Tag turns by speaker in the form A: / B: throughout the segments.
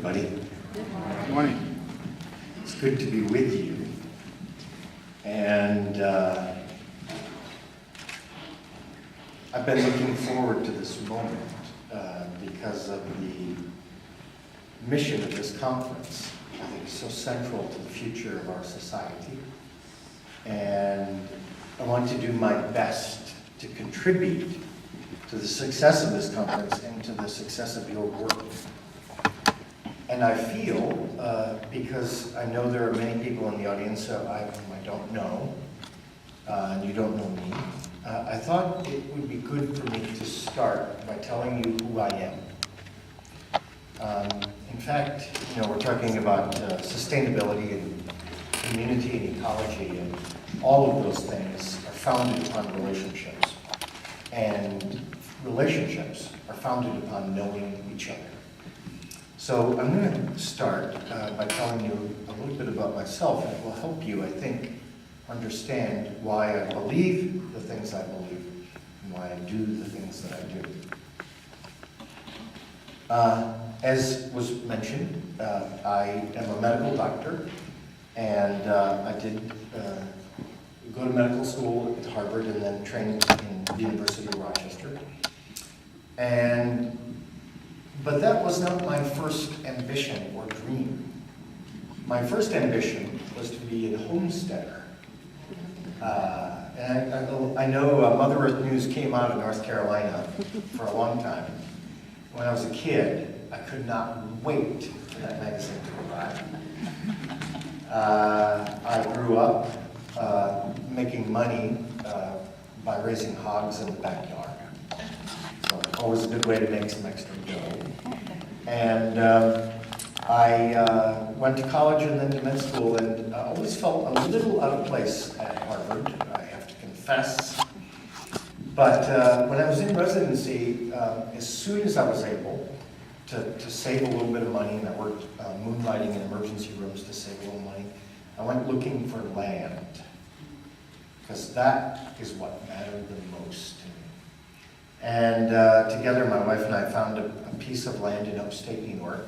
A: everybody.
B: Good morning.
A: It's good to be with you. And I've been looking forward to this moment because of the mission of this conference. I think it's so central to the future of our society. And I want to do my best to contribute to the success of this conference and to the success of your work. And I feel, because I know there are many people in the audience whom I don't know, and you don't know me, I thought it would be good for me to start by telling you who I am. In fact, we're talking about sustainability and community and ecology, and all of those things are founded upon relationships. And relationships are founded upon knowing each other. So I'm going to start by telling you a little bit about myself, and it will help you, I think, understand why I believe the things I believe and why I do the things that I do. As was mentioned, I am a medical doctor, and I did go to medical school at Harvard and then trained in the University of Rochester. But that was not my first ambition or dream. My first ambition was to be a homesteader. And I know Mother Earth News came out of North Carolina for a long time. When I was a kid, I could not wait for that magazine to arrive. I grew up making money by raising hogs in the backyard. So always a good way to make some extra dough. And I went to college and then to med school, and I always felt a little out of place at Harvard, I have to confess. But when I was in residency, as soon as I was able to save a little bit of money, and I worked moonlighting in emergency rooms to save a little money, I went looking for land, because that is what mattered the most to me. And together, my wife and I found a piece of land in upstate New York.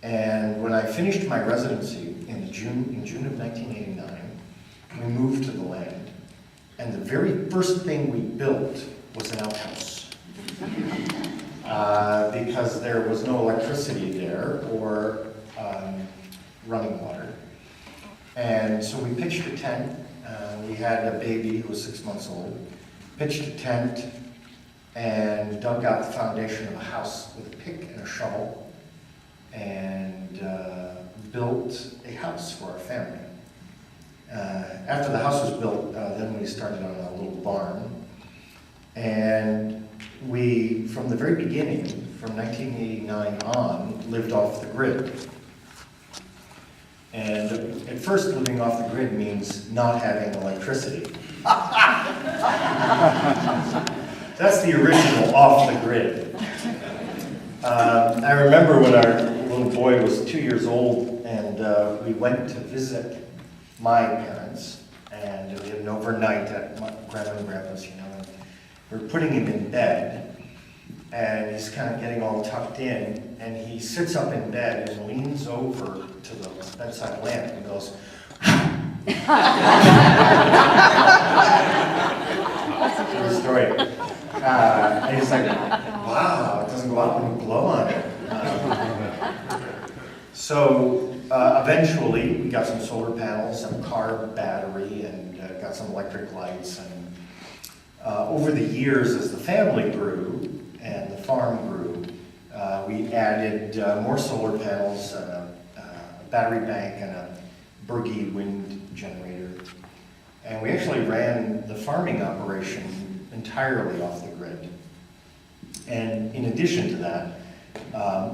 A: And when I finished my residency in June of 1989, we moved to the land. And the very first thing we built was an outhouse. Because there was no electricity there or running water. And so we pitched a tent. We had a baby who was 6 months old. Pitched a tent and dug out the foundation of a house with a pick and a shovel, and built a house for our family. After the house was built, then we started on a little barn. And we, from the very beginning, from 1989 on, lived off the grid. And at first, living off the grid means not having electricity. That's the original off the grid. I remember when our little boy was 2 years old, and we went to visit my parents, and we had an overnight at my grandma and grandpa's, and we were putting him in bed, and he's kind of getting all tucked in, and he sits up in bed and leans over to the bedside lamp and goes, true story. And he's like, wow, it doesn't go out when you blow on it. So eventually we got some solar panels and a car battery and got some electric lights. And over the years, as the family grew and the farm grew, we added more solar panels, a battery bank, and a Berge wind generator. And we actually ran the farming operation entirely off the grid. And in addition to that,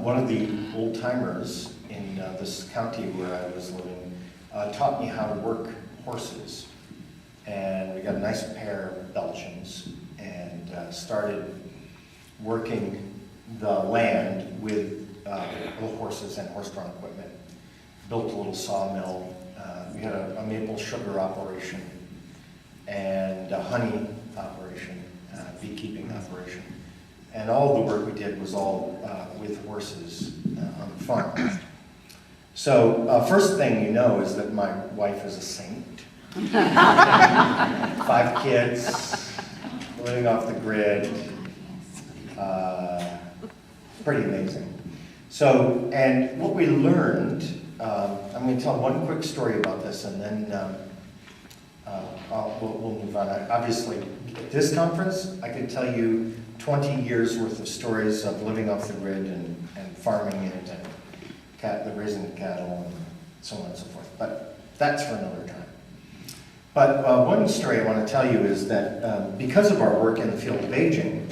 A: one of the old-timers in this county where I was living taught me how to work horses. And we got a nice pair of Belgians and started working the land with little horses and horse-drawn equipment. Built a little sawmill. We had a maple sugar operation and a honey operation, beekeeping operation. And all the work we did was all with horses on the farm. So first thing you know is that my wife is a saint. 5 kids, living off the grid. Pretty amazing. So, and what we learned, I'm going to tell one quick story about this, and then we'll move on. Obviously, at this conference, I could tell you 20 years worth of stories of living off the grid and farming it and the raising of cattle and so on and so forth. But that's for another time. But one story I want to tell you is that because of our work in the field of aging,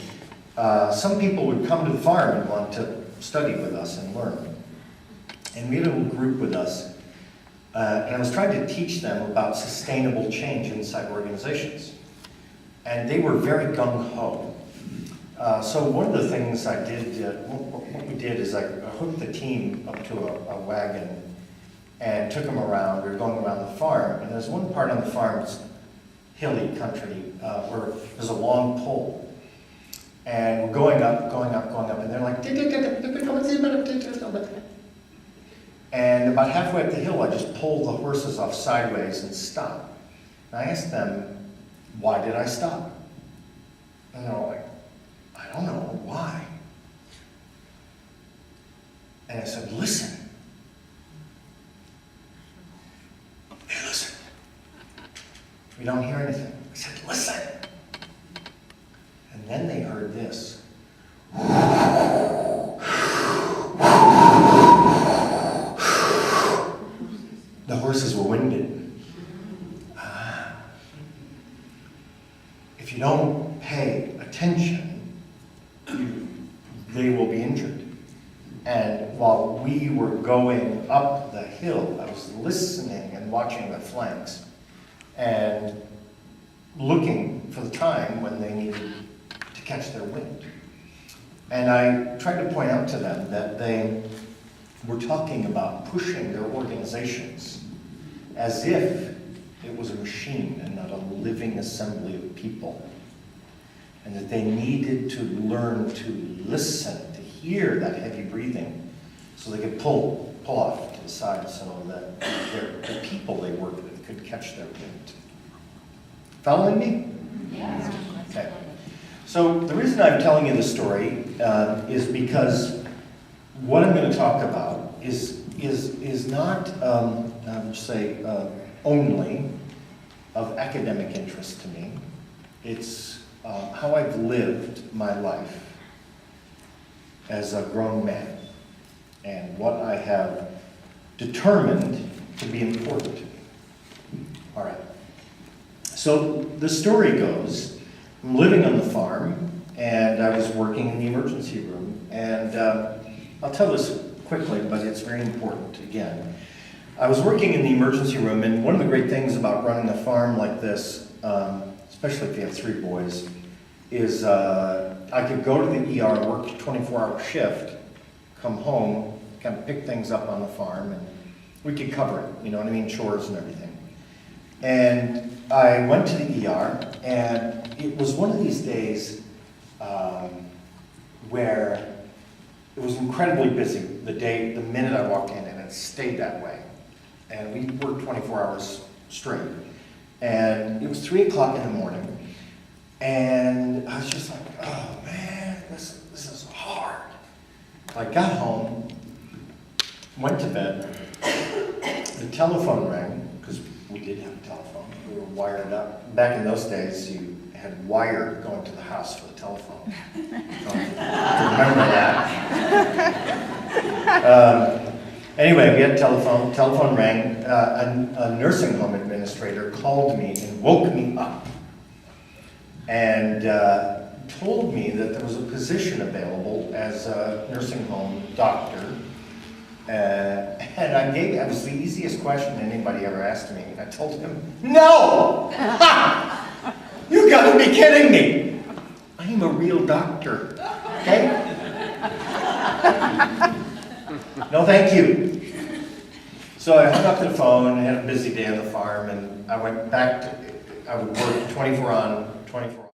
A: some people would come to the farm and want to study with us and learn. And we had a little group with us, and I was trying to teach them about sustainable change inside organizations. And they were very gung-ho. So one of the things I did, what we did is I hooked the team up to a wagon and took them around. We were going around the farm, and there's one part on the farm, it's hilly country, where there's a long pole. And we're going up, and they're like, and about halfway up the hill, I just pulled the horses off sideways and stopped. And I asked them, why did I stop? And they're like, I don't know, why? And I said, listen. They listened. We don't hear anything. I said, listen. And then they heard this. The horses were winded. If you don't pay attention, they will be injured. And while we were going up the hill, I was listening and watching the flanks and looking for the time when they needed to catch their wind. And I tried to point out to them that they were talking about pushing their organizations as if it was a machine and not a living assembly of people. And that they needed to learn to listen, to hear that heavy breathing, so they could pull off to the side so that the people they worked with could catch their wind. Following me?
C: Yes.
A: Okay. So the reason I'm telling you this story is because what I'm going to talk about is not, I would say, only of academic interest to me. It's how I've lived my life as a grown man and what I have determined to be important to me. All right. So the story goes, I'm living on the farm and I was working in the emergency room, and I'll tell this quickly, but it's very important again. I was working in the emergency room, and one of the great things about running a farm like this, especially if you have 3 boys, is I could go to the ER, work a 24-hour shift, come home, kind of pick things up on the farm, and we could cover it, you know what I mean, chores and everything. And I went to the ER, and it was one of these days where it was incredibly busy the minute I walked in, and it stayed that way. And we worked 24 hours straight. And it was 3 o'clock in the morning, and I was just like, oh man, this is hard. So I got home, went to bed, the telephone rang, because we did have a telephone, we were wired up. Back in those days, you had wire going to the house for the telephone. Remember that? Anyway, we had a telephone rang, a nursing home administrator called me and woke me up and told me that there was a position available as a nursing home doctor. And it was the easiest question anybody ever asked me. I told him, no! Ha! You gotta be kidding me! I'm a real doctor, okay? No, thank you. So I hung up the phone, had a busy day on the farm, and I went back to, I would work 24 on, 24 off.